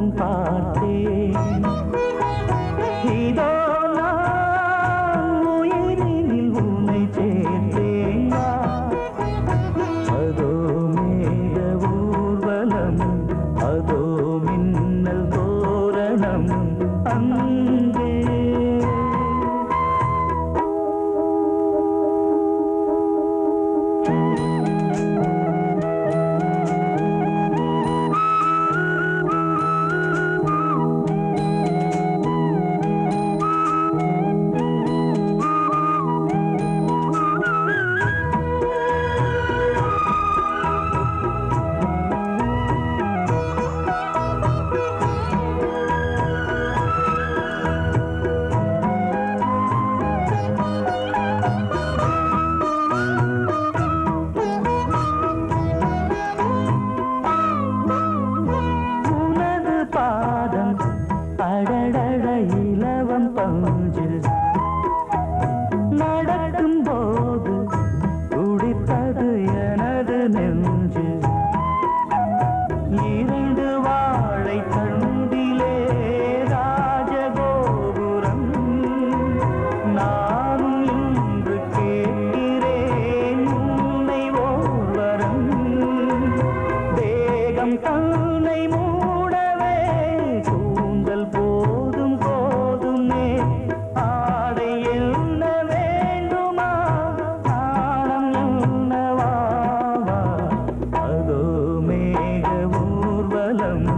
முகம் பார்த்தேன். இதோ நான் உயிரினில் உன்னை சேர்த்தேன். அதோ மேக ஊர்வலம், அதோ மின்னல் தோரணம் அங்கே. அடடட இலவம் பஞ்சு நடக்கும் போது துடித்தது எனது நெஞ்சு. இரண்டு வாழை தண்டிலே ராஜகோபுரம். நானும் இன்று கேட்கிறேன் உன்னை ஓர்வரம். தேகம் தன்னை மூடவே கூந்தல் போதும் போதுமே. ஆடை என்ன வேண்டுமா, ஆடம் என்னவாவா. அதோ மேக ஊர்வலம்,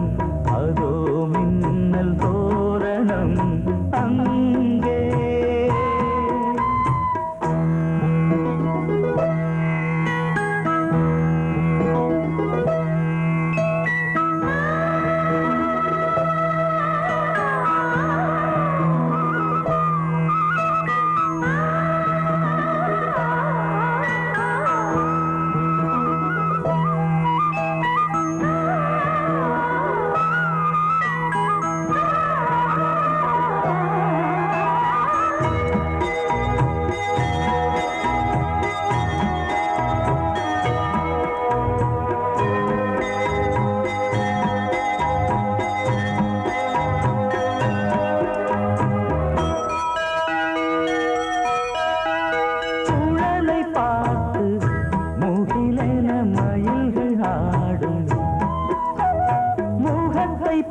அதோ மின்னல் தோரணம் அங்கே.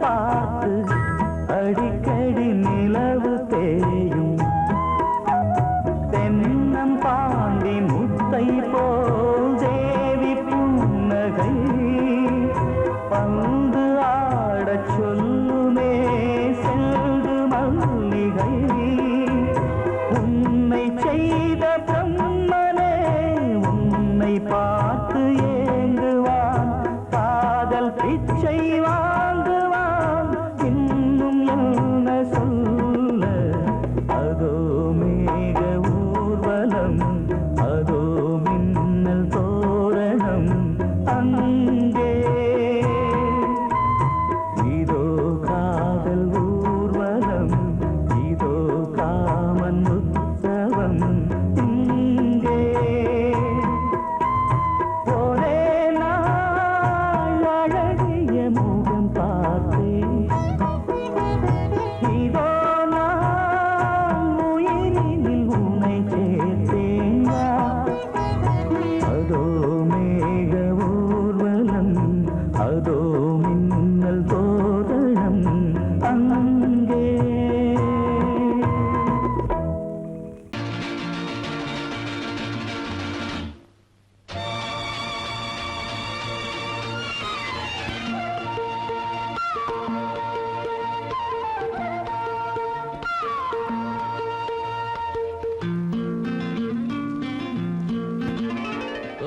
பார்த்து அடிக்கடி நிலவு தேயும். தென்னம் பாண்டி முத்தை போல் தேவி புன்னகை. பந்து ஆடச் சொல்லுமே செல்து மல்லிகை. உன்னை செய்த பிரம்மனே உன்னை பார்த்து ஏங்குவான். காதல் பிச்சை வாங்குவான். இன்னும் என்ன சொல்ல. அதோ மேக ஊர்வலம், அதோ மின்னல் தோரணம் அங்கே. இதோ காதல் ஊர்வலம், இதோ காமன் உற்சவம் இங்கே. ஒரே நாள் அழகிய முகம் பார்த்தேன். இதோ நான் உயிரினில் உன்னை சேர்த்தேன். அதோ மேக ஊர்வலம், அதோ மின்னல் தோரணம் அங்கே.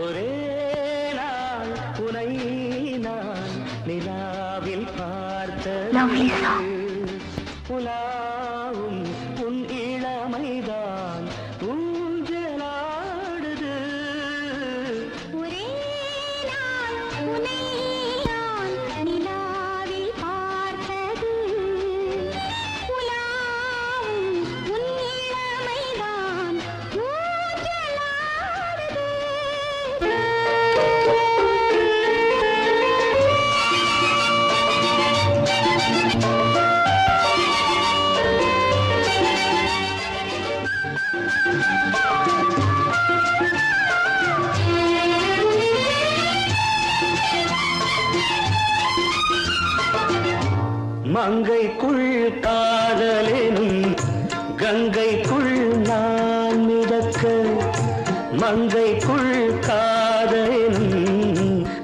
ஒரே நாள் உனை நான் நிலாவில் பார்த்தது. உலாவும் உன் இளமைதான் ஊஞ்சலாடுது. ஒரே நாள் உனை நான் நிலாவில் பார்த்தது. உலாவும் உன் இளமைதான் ஊஞ்சலாடுது. மங்கைக்குள் காதலெனும் கங்கைக்குள் நான் மிதக்க மங்கைக்குள் காதலெனும்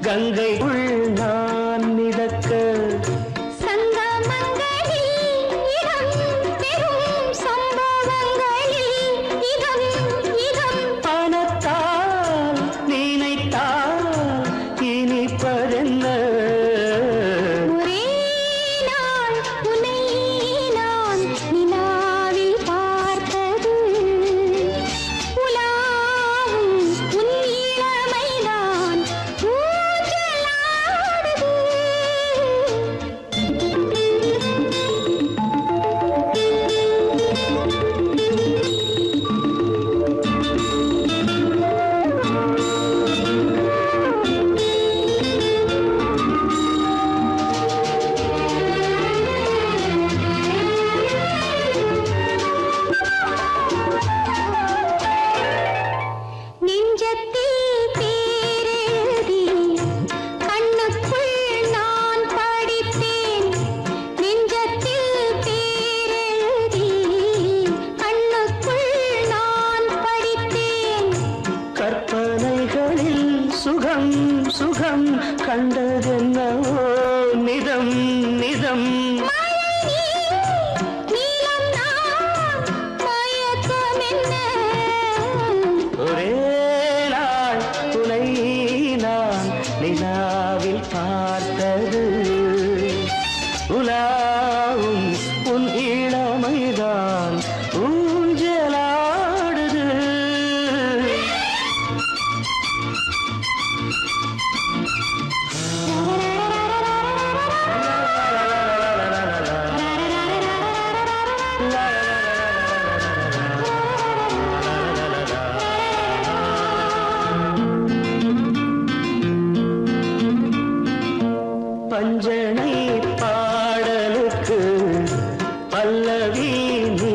கங்கைக்குள் நான் மிதக்க பணத்தால் நினைத்தால் இனிப்பதென்ன சுகம் சுகம் கண்டதென்னவோ நிதம் நிதம் ஒரே நாள் துணை நான் நிலாவில் பார்த்தது உலாவும் உன் இளமைதான் ஊஞ்சலாடுது பஞ்சனை பாடலுக்கு பல்லவி நீ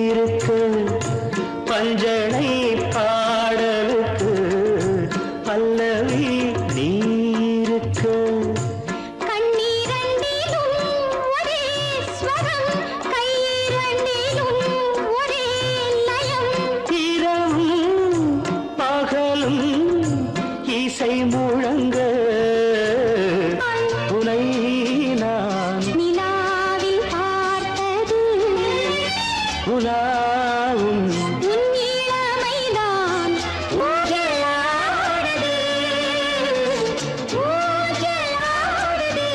இருக்கு பஞ்சனை பாடலுக்கு பல்லவி நீ இருக்கு இரவும் பகலும் இசை முழங்க உனை நான் நிலாவில் பார்த்தது உலாவும் உன் இளமைதான் ஊஞ்சலாடுது ஊஞ்சலாடுது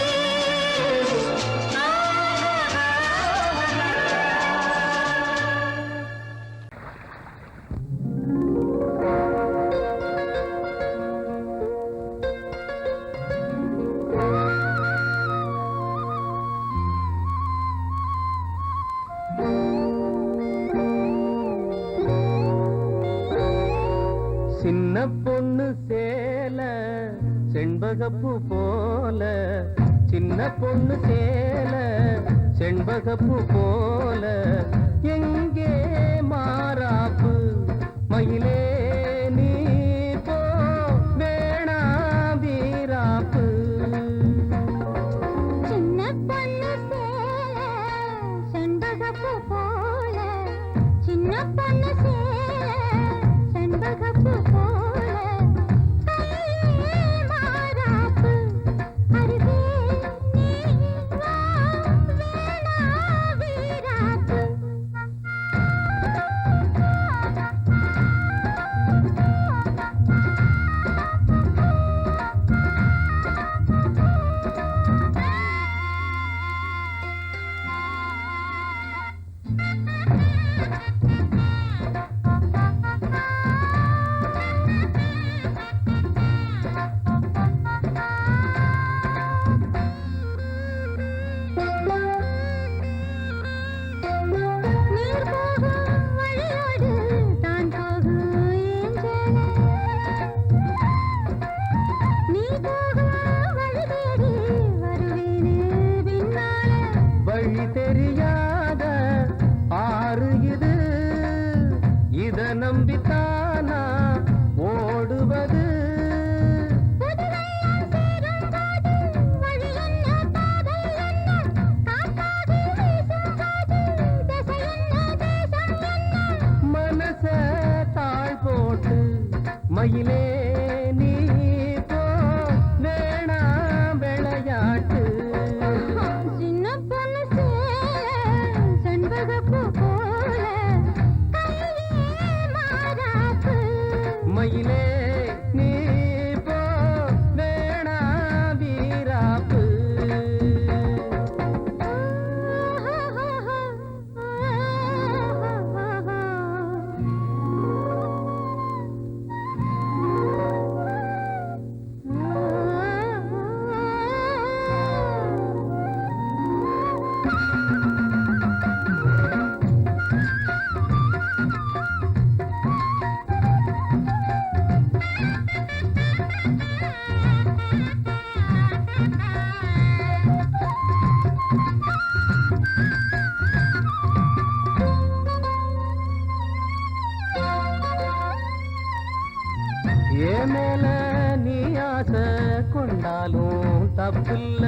சின்ன பொண்ணு சேல செண்பகப்பூ போல சின்ன பொண்ணு சேல செண்பகப்பூ போல எங்கே மாறாப்பு மயிலே நீ போ வேணா வீராப்பு சின்ன பொண்ணு சேல செண்பகப்பூ போல சின்ன பொண்ணு சேல செண்பகப்பூ போல கையே மாறாப்பு அருகே நீ வா வேணா வீராப்பு நீர் போகும் வழியோடு தான் போகும் ஏஞ்சலே நீ போகும் வழி தேடி வருவேனே பின்னாலே வழி தெரியாத ஆறு இது இத நம்பித்தானா ஓடுவது புதுவெள்ளம் சேரும்போது வழி என்ன பாதை என்ன தப்பில்ல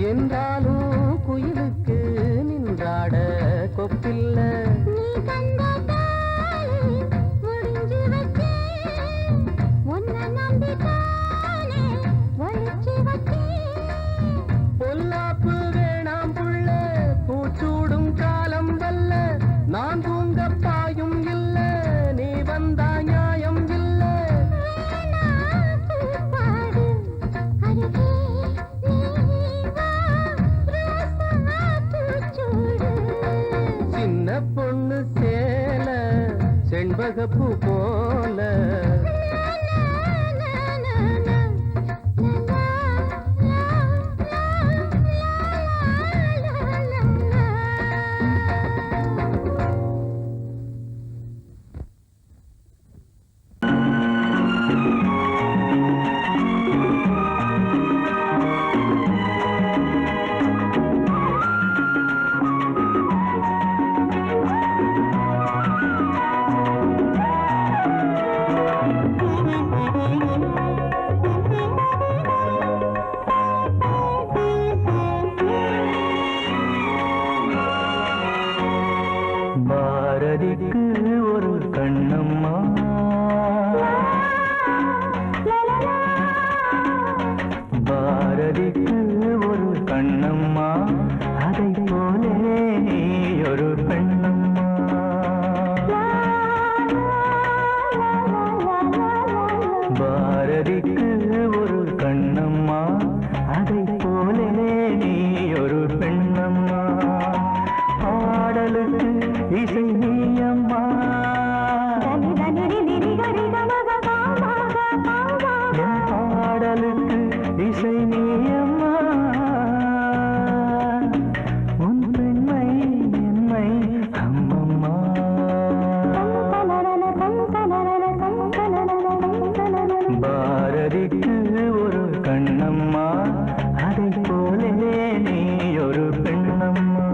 என்றாலும் குயிலுக்கு நின்றாட கொப்பில்ல நீ தந்த தாலி முடிஞ்சு வச்சேன் உன்னை நம்பித்தானே ஒழிச்சு வச்சேன் பொல்லாப்பு வேணாம் புள்ள பூச்சூடும் காலம் வல்ல நான் தூங்க பாயும் இல்ல நீ வந்தா நியாயம் இல்ல பாடு அருகே நீ வா ரோசா பூச்சூடு சின்ன பொண்ணு சேல செண்பகப்பூ போல பாரதிக்கு ஒரு கண்ணம்மா பாரதிக்கு ஒரு கண்ணம்மா அதை போலே நீ ஒரு பெண்ணம்மா பாரதிக்கு ஒரு கண்ணம்மா அதை போலே நீ ஒரு பெண்ணம்மா பாடலுக்கு இசை நீயம்மா பாடலுக்கு இசை நீயம்மா உன் பெண்மை என்னை அம்மம்மா பாரதிக்கு ஒரு கண்ணம்மா அதை போலே நீ ஒரு பெண்ணம்மா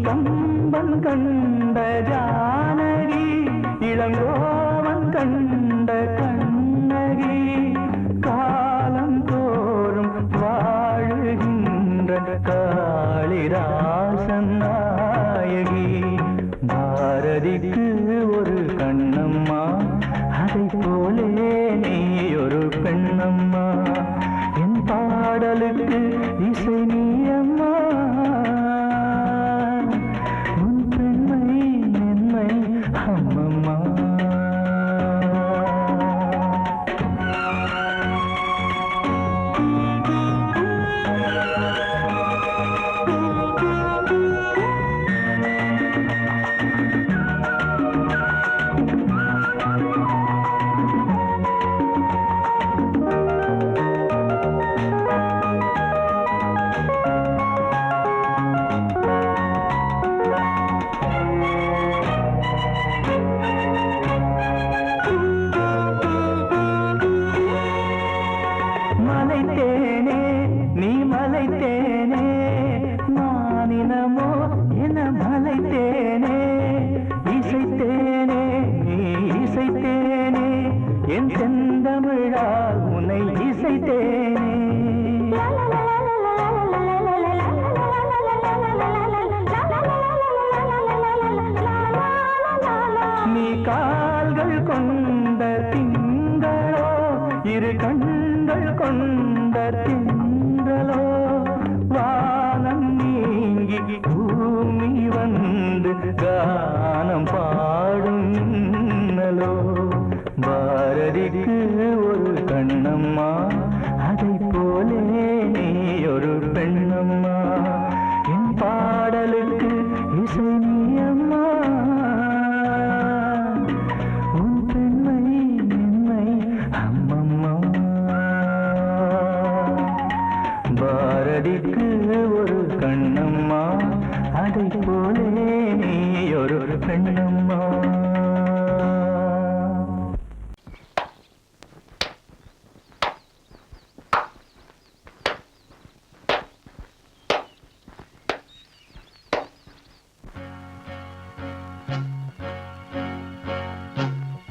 கம்பன் கண்ட ஜானகி இளங்கோவன் கண்ட கண்ணகி காலம் தோறும் வாழுகின்ற காளிதாசன் நாயகி பாரதிக்கு ஒரு கண்ணம்மா அதை போலே நீ ஒரு பெண்ணம்மா என் பாடலுக்கு இசை நீயம்மா கால்கள் கொண்ட திங்களோ இரு கண்கள் கொண்ட திங்களோ என் பாடலுக்கு இசை நீ அம்மா, உன் பெண்மை என்னை அம்மம்மா. பாரதிக்கு ஒரு கண்ணம்மா, அதை போலே நீ ஒரு பெண்ணம்மா.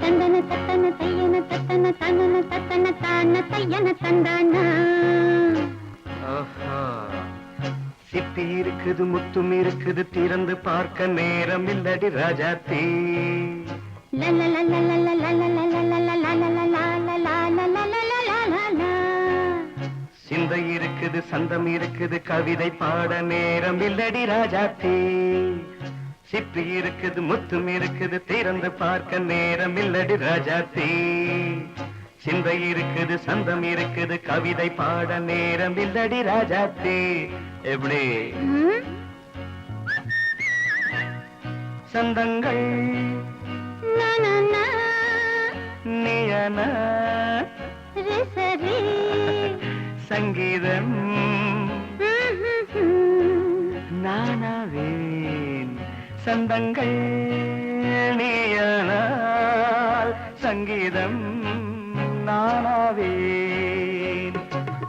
தந்தன தத்தன தையன தத்தன தனன தத்தன தான தையன தந்தானா. சிப்பி இருக்குது முத்தும் இருக்குது திறந்து பார்க்க நேரம் இல்லடி ராஜாத்தே. சிந்தை இருக்குது சந்தம் இருக்குது கவிதை பாட நேரம் இல்லடி ராஜாத்தே. சிப்பி இருக்குது முத்தும் இருக்குது திறந்து பார்க்க நேரம் இல்லடி ராஜாத்தே. சிந்தை இருக்குது சந்தம் இருக்குது கவிதை பாட நேரம் இல்லடி ராஜாத்தே. எப்படி சந்தங்கள் நீயன சங்கீதம் நானாவேன். சந்தங்கள் நீயனால் சங்கீதம் நானாவேன்.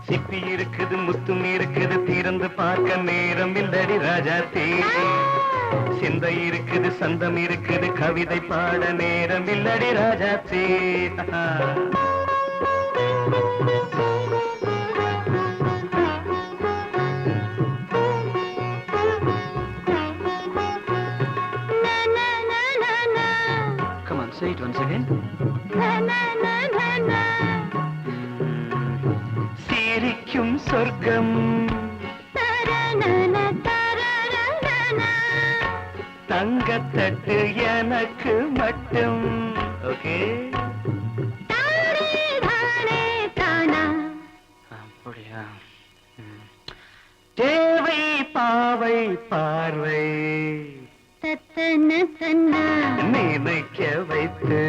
சிப்பி இருக்குது முத்தும் இருக்குது திறந்து பார்க்க நேரம் இல்லடி ராஜாத்தே. சிந்தை இருக்குது சந்தம் இருக்குது கவிதை பாட நேரம் இல்லடி ராஜாத்தே. Come on, say it once again. சிரிக்கும் சொர்க்கம் தங்கத்தட்டு எனக்கு மட்டும். ஓகே அப்படியா? தேவை பாவை பார்வை நினைக்க வைத்து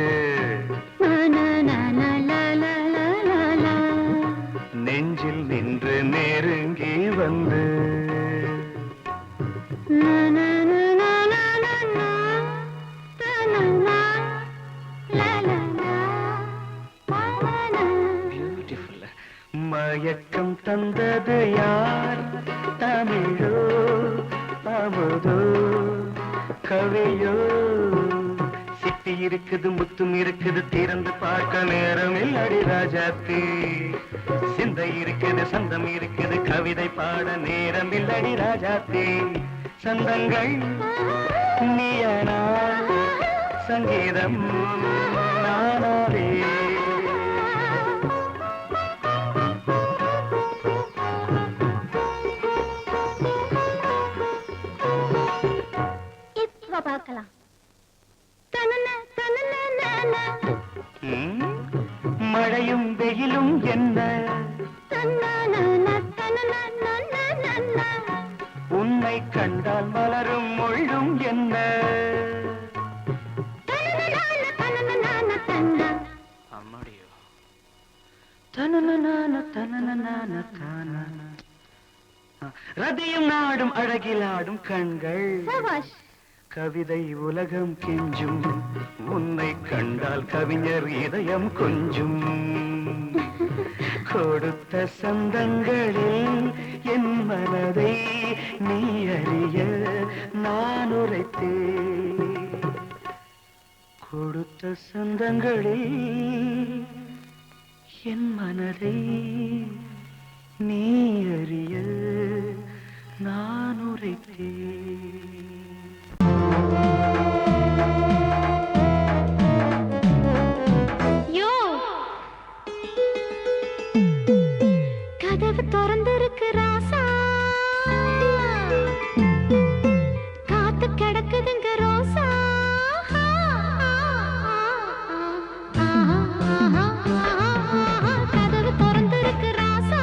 நெஞ்சில் நின்று நெருங்கி வந்து மயக்கம் தந்தது யார்? தமிழோ அமுதோ கவியோ? சிப்பி இருக்குது முத்தும் இருக்குது திறந்து பார்க்க நேரம் இல்லடி ராஜாத்தே. சிந்தை இருக்குது சந்தம் இருக்குது கவிதை பாட நேரம் இல்லடி ராஜாத்தே. சந்தங்கள் நீயனா சங்கீதம் நானாவே. பார்க்கலாம். மழையும் வெயிலும் என்ன உன்னை கண்டால் மலரும் முள்ளும் என்ன? அம்மாடியோ ரதியும் நாடும் அழகிலாடும் கண்கள் கவிதை உலகம் கெஞ்சும். உன்னை கண்டால் கவிஞர் இதயம் கொஞ்சும். கொடுத்த சந்தங்களில் என் மனதை நீ அறிய நான் உரைத்தேன். கொடுத்த சந்தங்களில் என் மனதை நீ அறிய நான் உரைத்தேன். கதவு திறந்திருக்கு ராசா, காத்து கிடக்குதுங்க ரோசா. கதவு திறந்திருக்கு ராசா,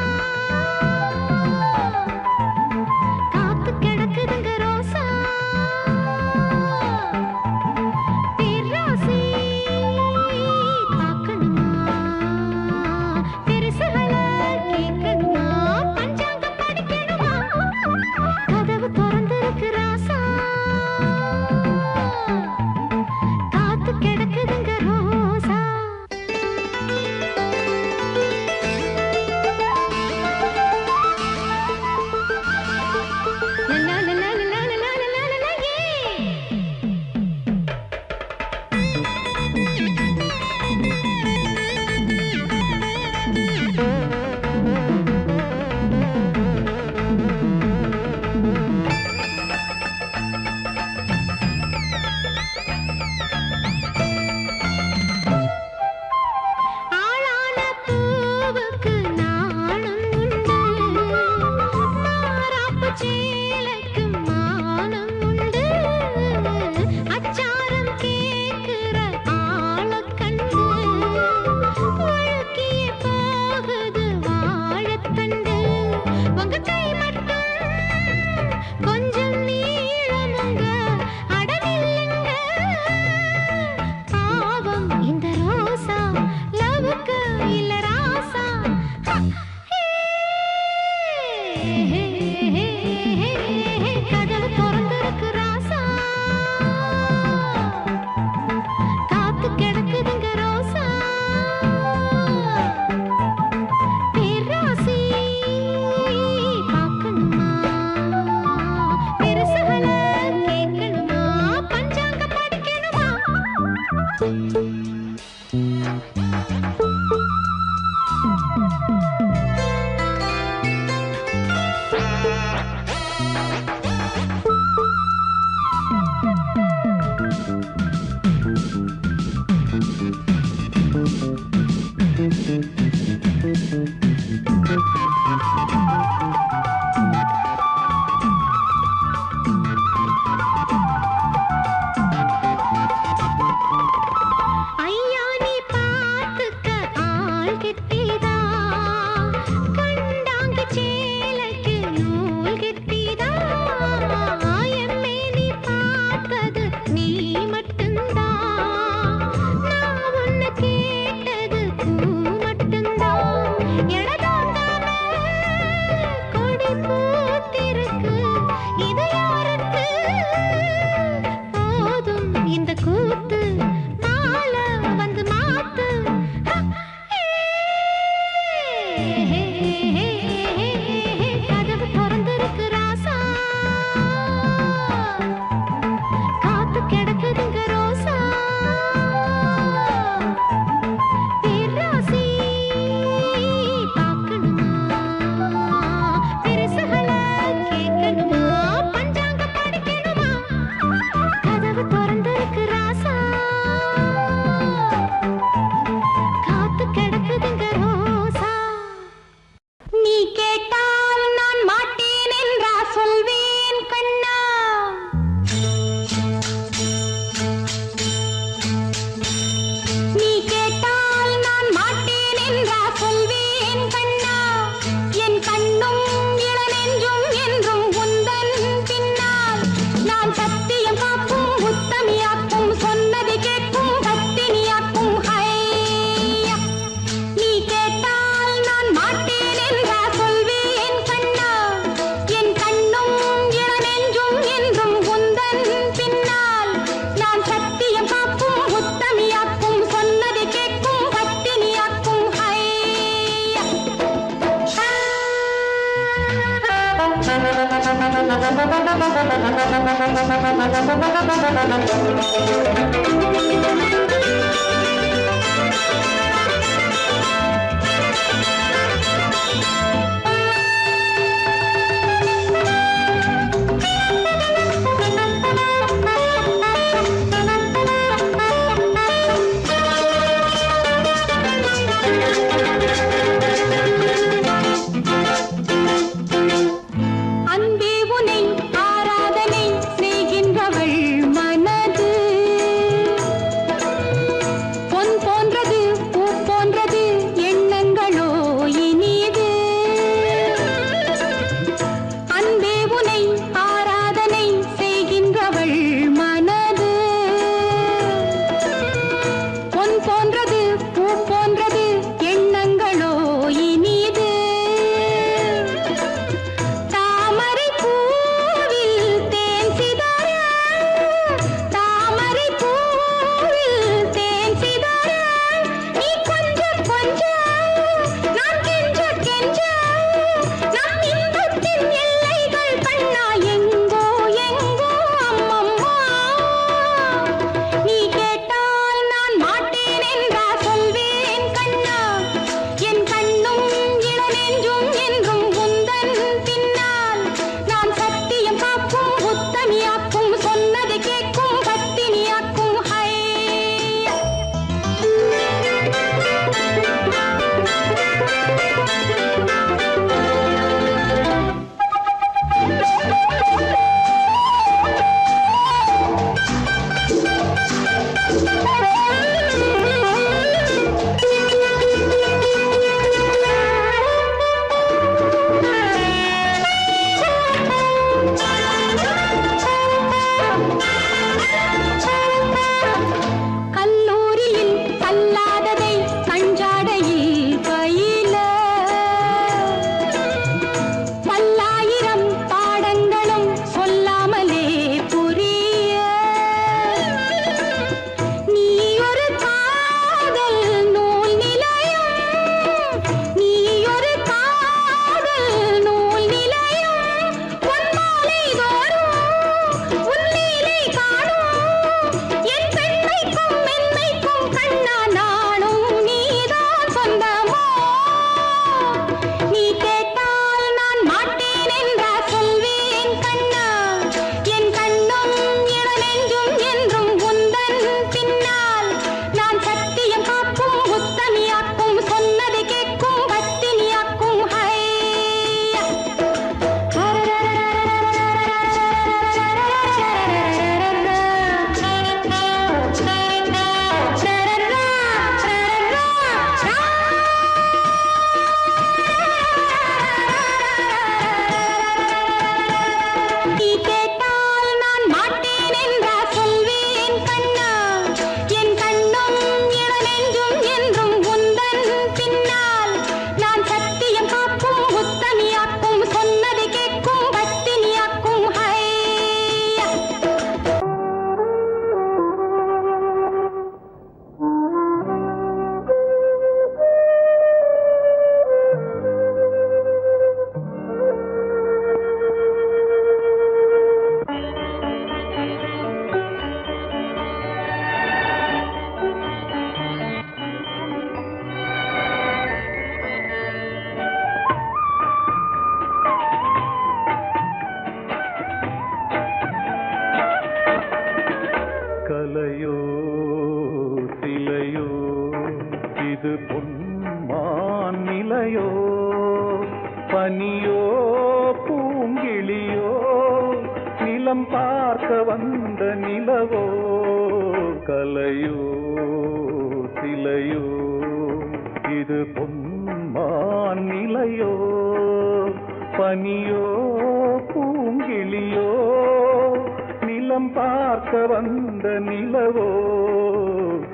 சேலைக்கு மானம் உண்டு அச்சாரம் கேக்குற ஆளக் கண்டு வழுக்கிய போகுது வாழைத்தண்டு உங்க கை மட்டும் கொஞ்சம் நீளமுங்க அடவில்லைங்க பாவம் இந்த ரோசா லவுக்கு இல்ல ராசா கதவு திறந்திருக்கு ராசா காத்து கிடக்குதுங்க ரோசா பேராசி பார்க்கணுமா பெருசுகள கேட்கணுமா பஞ்சாங்க படிக்கணுமா ஐயா நீ பார்த்துக்க ஆள் கெட்டிதா கண்டாங்க சேலைக்கு நூல் கெட்டிதா எம்மே நீ பார்த்தது நீ மட்டும்தான் நான் உன்னை கேட்டது பூ மட்டும்தான் எடதாங்காம கொடி பூத்திருக்கு இது யாருக்கு போதும் இந்த கூத்து மாலை வந்து மாத்து கதவு திறந்திருக்கு ராசா காத்து கிடக்குதுங்க ரோசா பேராசி பார்க்கணுமா பெருசுகள கேட்கணுமா பஞ்சாங்க படிக்கணுமா கதவு திறந்திருக்கு ராசா காத்து கிடக்குதுங்க ரோசா நீ கேட்டால் நான் மாட்டேன் என்றா சொல்வேன் கண்ணா நீ கேட்டால் நான் மாட்டேன் என்றா சொல்வேன் கண்ணா என் கண்ணும் இளநெஞ்சும் என்றும் உந்தன் பின்னால் நான் சத்தியம் காக்கும் உத்தமியாக்கும் சொன்னதை கேட்கும் பத்தினியாக்கும் ஹையா நீ கேட்டால் நான் மாட்டேன் என்றா சொல்வேன் கண்ணா என் கண்ணும் இளநெஞ்சும் என்றும் உந்தன் பின்னால் நான் சத்தியம் காக்கும் உத்தமியாக்கும் சொன்னதை கேட்கும் பத்தினியாக்கும் ஹையா அன்பே உனை ஆராதனை செய்கின்றவள் மனது பனியோ பூங்கிளியோ நிலம் பார்க்க வந்த நிலவோ கலையோ சிலையோ இது பொன்மான் நிலையோ பனியோ பூங்கிளியோ நிலம் பார்க்க வந்த நிலவோ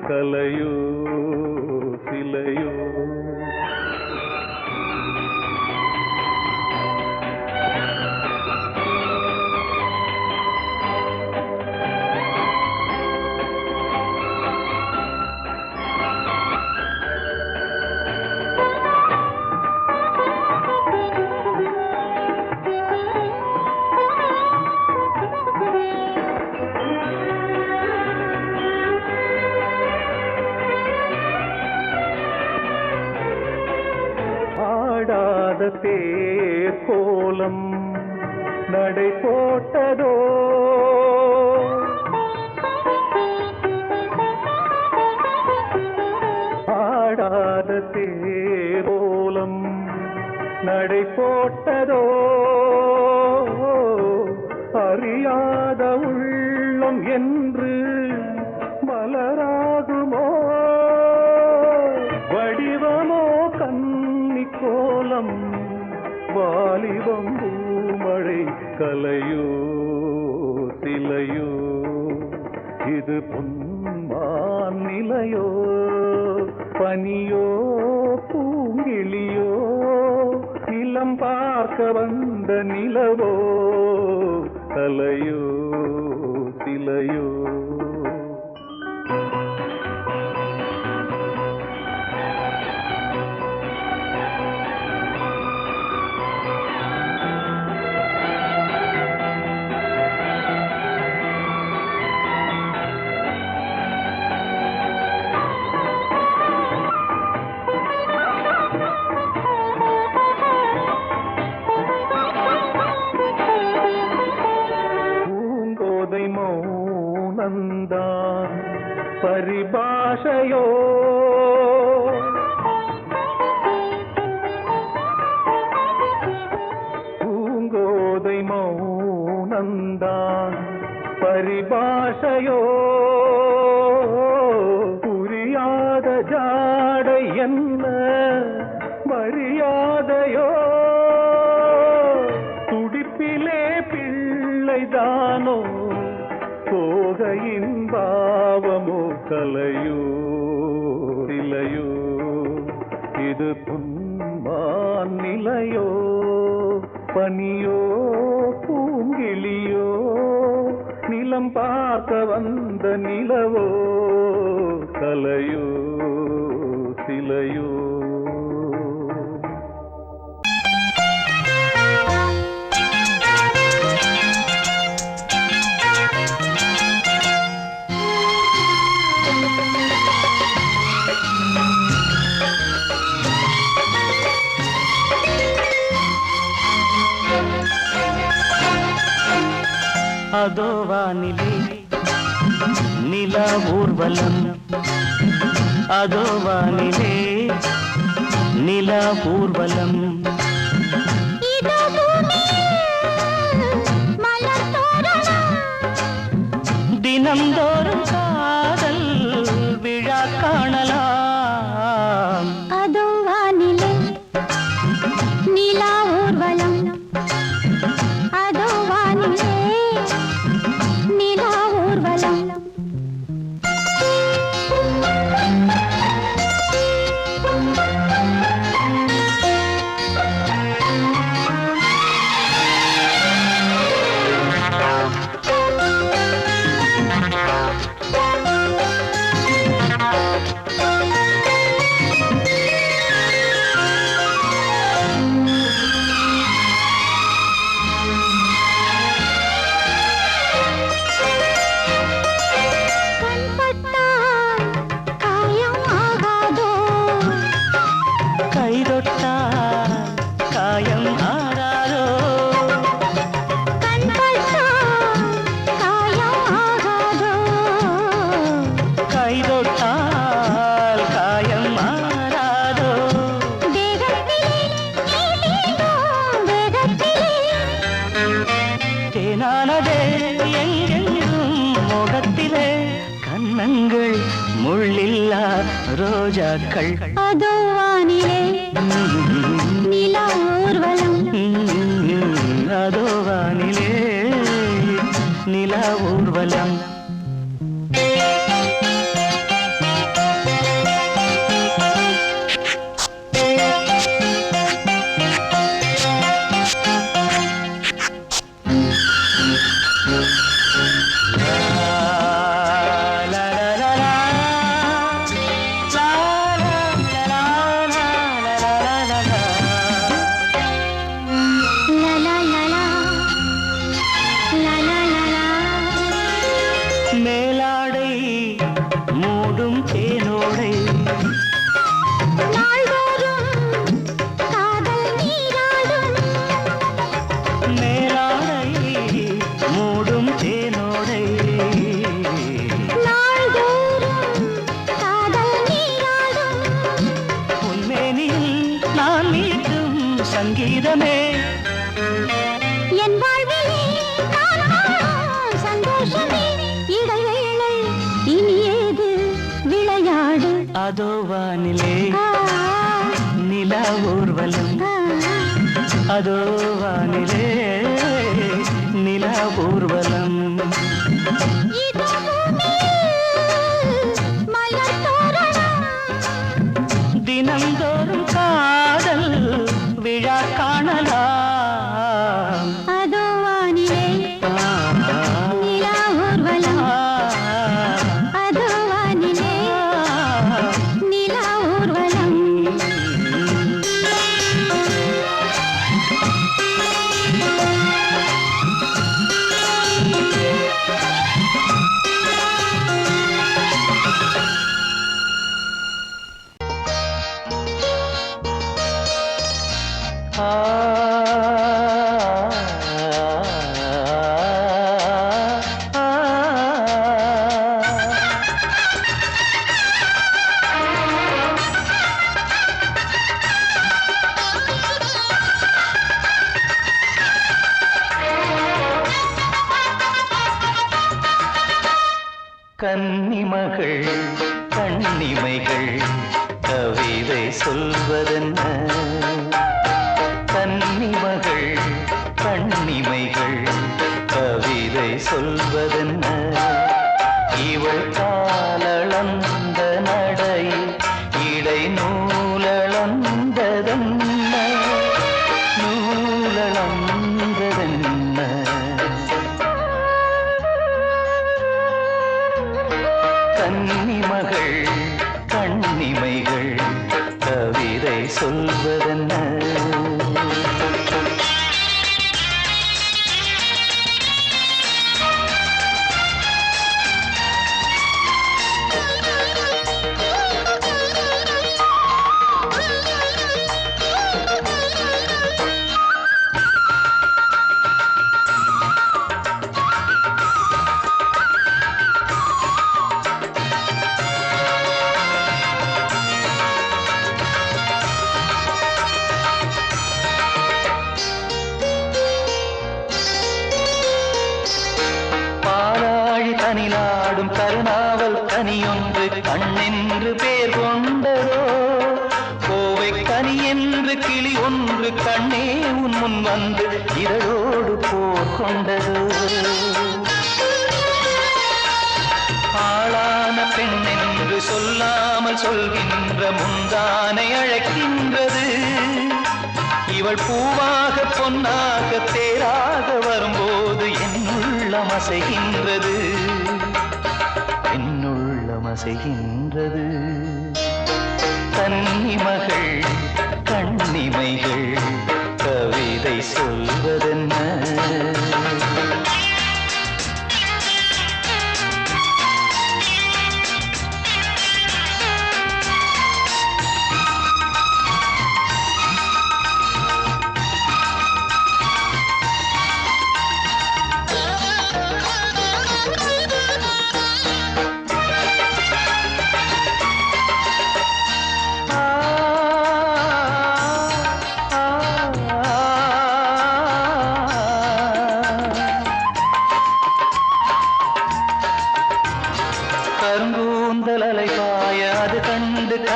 கலையோ சிலையோ ஆடாத தேர் கோலம் நடை போட்டதோ ஆடாத தேர் கோலம் நடை போட்டதோ அறியாத உள்ளம் என்று மலராகுமோ வடிவமோ கன்னி கோலம் வாலிபம் பூமழை கலையோ சிலையோ இது பொன்மான் நிலையோ பனியோ பூங்கிளியோ நிலம் பார்க்க வந்த நிலவோ கலையோ சிலையோ மௌனந்தான் பரிபாஷையோ பூங்கோதை மௌனந்தான் பரிபாஷையோ புரியாத ஜாடை என்ன மரியாதையோ துடிப்பிலே பிள்ளைதானோ போகையின் பாவமோ கலையோ சிலையோ இது பொன்மான் நிலையோ பனியோ பூங்கிளியோ நிலம் பார்க்க வந்த நிலவோ கலையோ சிலையோ அதோ வானிலே நிலா ஊர்வலம் அதோ வானிலே நிலா ஊர்வலம் தினம்தோறும் காதல் விழா காணலாம் அதோ வானிலே நிலா ஊர்வலம் அதோ வானிலே நிலா ஊர்வலம் தேனானதே எங்கெங்கும் மோகத்திலே கன்னங்கள் முள்ளில்லா ரோஜாக்கள் அதோ வானிலே நிலா ஊர்வலம் அதோ வானிலே நிலா ஊர்வலம் மேலாடை மூடும் தேனோடை மேலாடை மூடும் தேனோடை உன்மேனில் நான் மீட்டும் சங்கீதமே என் வாழ்விலே சந்தோஷமே இடைவேளை இனி ஏது விளையாடு அதோ வானிலே நிலா ஊர்வலம் அதோ வானிலே நிலா ஊர்வலம் தினந்தோறும் காதல் விழா காணலாம் அதோ வானிலே நிலா ஊர்வலம் அதோ வானிலே நிலா ஊர்வலம் கன்னிமகள் கண்ணிமைகள் கவிதை சொல்வதென்ன கன்னிமகள் கண்ணிமைகள் கவிதை சொல்வதென்ன இவள் காலளந்த நடை இடை நூலளந்ததென்ன நூலளந்ததென்ன கன்னிமகள் கண்ணிமைகள் கவிதை சொல்வதென்ன கனிநாடும் கருணாவல் கனியொன்று கண்ணென்று பேர் கொண்டதோ கோவை கனி என்று கிளி ஒன்று கண்ணே உன் முன் வந்து இதழோடு போர் கொண்டதோ ஆளான பெண் என்று சொல்லாமல் சொல்கின்ற முந்தானை அழைக்கின்றது இவள் பூவாக பொன்னாக தேராக வரும்போது என்னுள்ளம் அசைகின்றது என்னுள்ளம் அசைகின்றது கன்னிமகள் கண்ணிமைகள் கவிதை சொல்வதென்ன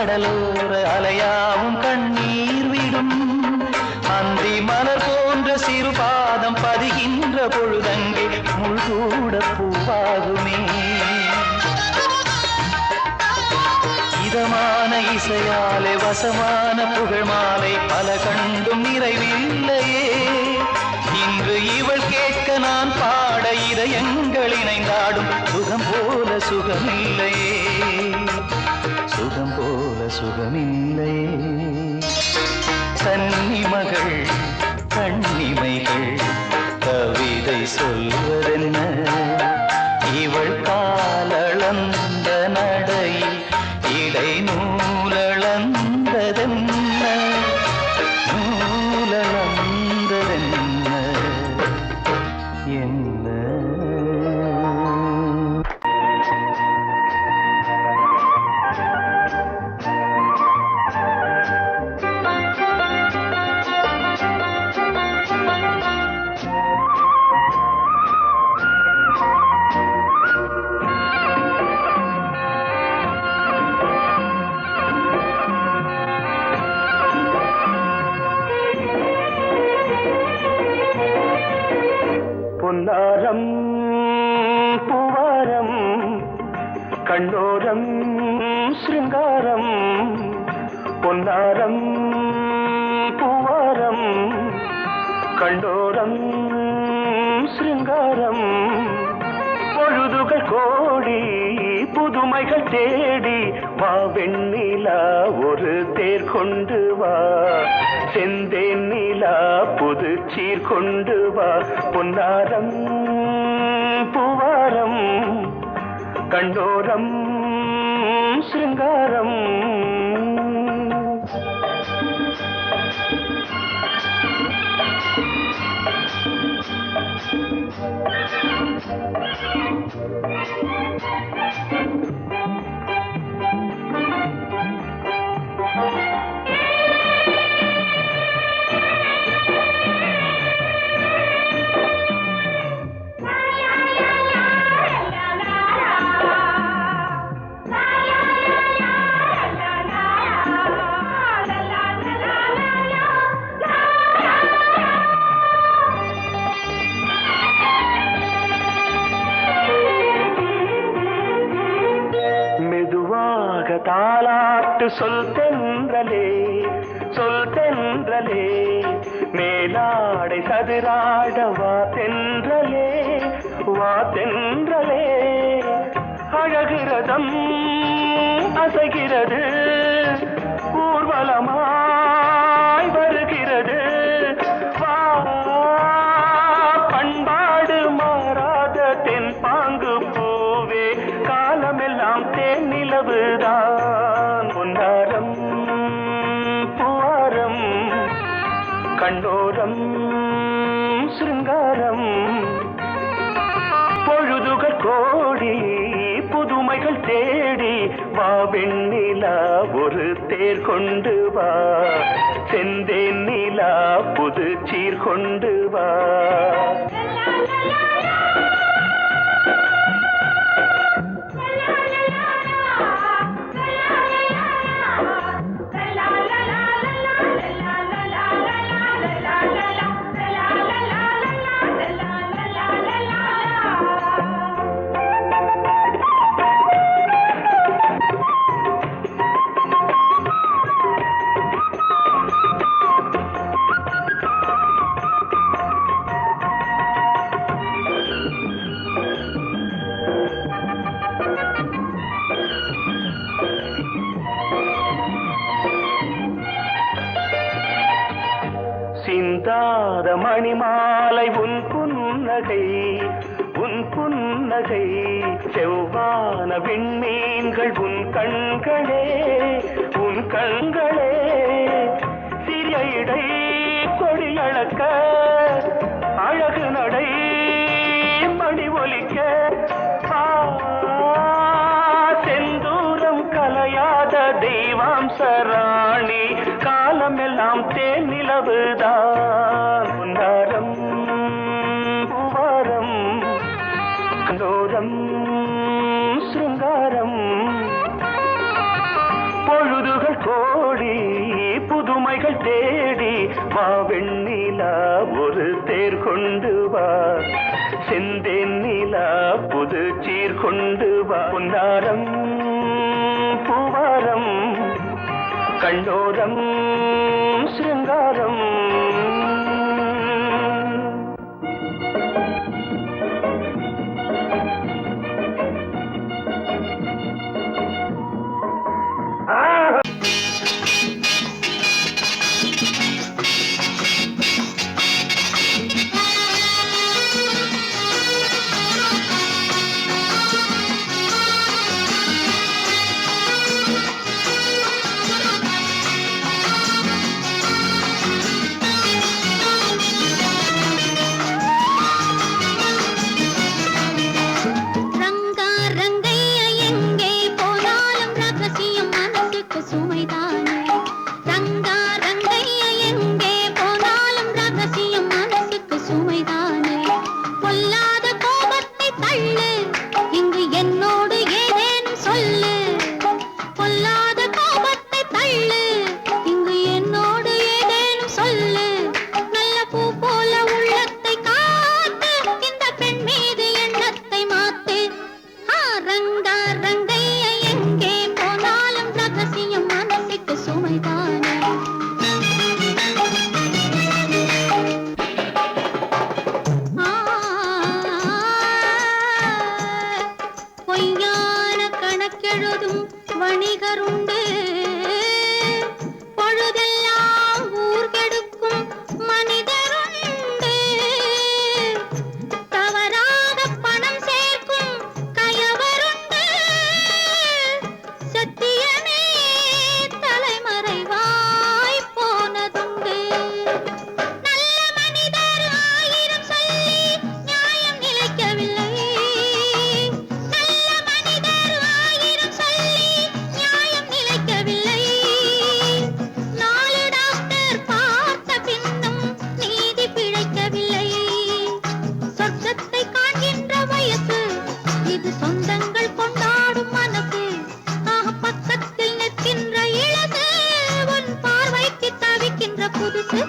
கடலோர அலையாவும் கண்ணீர் விடும் அந்தி மலர் போன்ற சிறு பாதம் பதிகின்ற பொழுதங்கே முள்கூட பூவாகுமே இதமான இசையாலே வசமான புகழ் மாலை பல கண்டும் நிறைவில்லையே இன்று இவள் கேட்க நான் பாட இதயங்கள் இணைந்தாடும் சுகம் போல சுகமில்லையே சுகம் போல சுகமில்லையே கன்னிமகள் கண்ணிமைகள் கவிதை சொல்வதென்ன இவள் காலளந்த நடையில் இடை நூலளந்ததென்ன நூலளந்ததென்ன என்ன பொன்னாரம் பூவாரம் கண்ணோரம் சிருங்காரம் பொன்னாரம் பூவாரம் கண்ணோரம் சிருங்காரம் பொழுதுகள் கோடி புதுமைகள் தேடி வா வெண்ணிலா ஒரு தேர் கொண்டு வா செந்தேன் நிலா புது சீர் கொண்டு வா பொன்னாரம் பூவாரம் கண்டோரம் சிருங்காரம் தாலாட்டு சொல் தென்றலே மேலாடை சதுராட வா தென்றலே அழகிறதம் அசைகிறது ஊர்வலமாய் வருகிறது வா பண்பாடு மாறாத தென் பாங்கு பூவே காலமெல்லாம் தேன் நிலவுதான் பொன்னாரம் பூவாரம் கண்டோரம் சிருங்காரம் பொழுதுகள் கோடி புதுமைகள் தேடி வா வெண்ணிலா ஒரு தேர் கொண்டு வா செந்தேன் நிலா புது சீர் கொண்டு வா சிந்தாத மணிமாலை உன் புன்னகை செவ்வான விண்மீன்கள் உன் கண்களே சிறிய இடை கொடியளக்க அழகு நடை மணி ஒலிக்க செந்தூரம் கலையாத தெய்வாம்சராணி காலமெல்லாம் தேன் நிலவுதான் பொன்னாரம் பூவாரம் கண்டோரம் சிருங்காரம் பொழுது கோட்டைகள் தேடி வா வெண்ணிலா ஒரு தேர் கொண்டு வா செந்தேன் நிலா புது சீர் கொண்டு வா பொன்னாரம் பூவாரம் கண்ணோரம் சிருங்காரம் வணிகருண்டு பொழுதெல்லாம் ஊர் கெடுக்கும் மனிதருண்டு தவறாக பணம் சேர்க்கும் கயவருண்டு சத்தியமே தலைமறைவாய் போனதுண்டு நல்ல மனிதர் ஆயிரம் சொல்லி நியாயம் நிலைக்கவில்லை புதுசு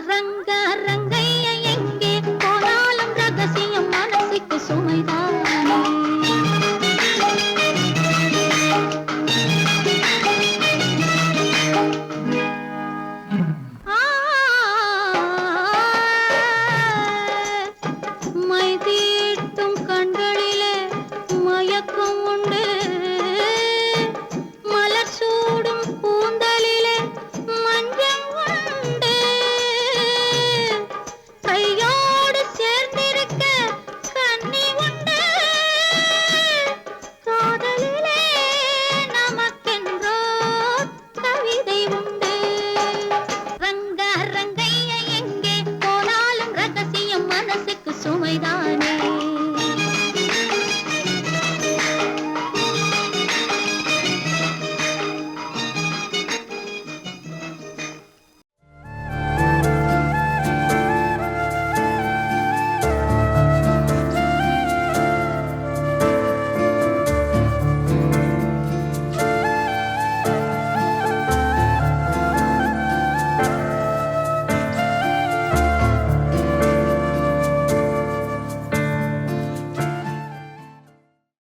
ரங்க ரங்கைய எங்கே போனாலும் ரகசியம் மனசுக்கு சுமைதான்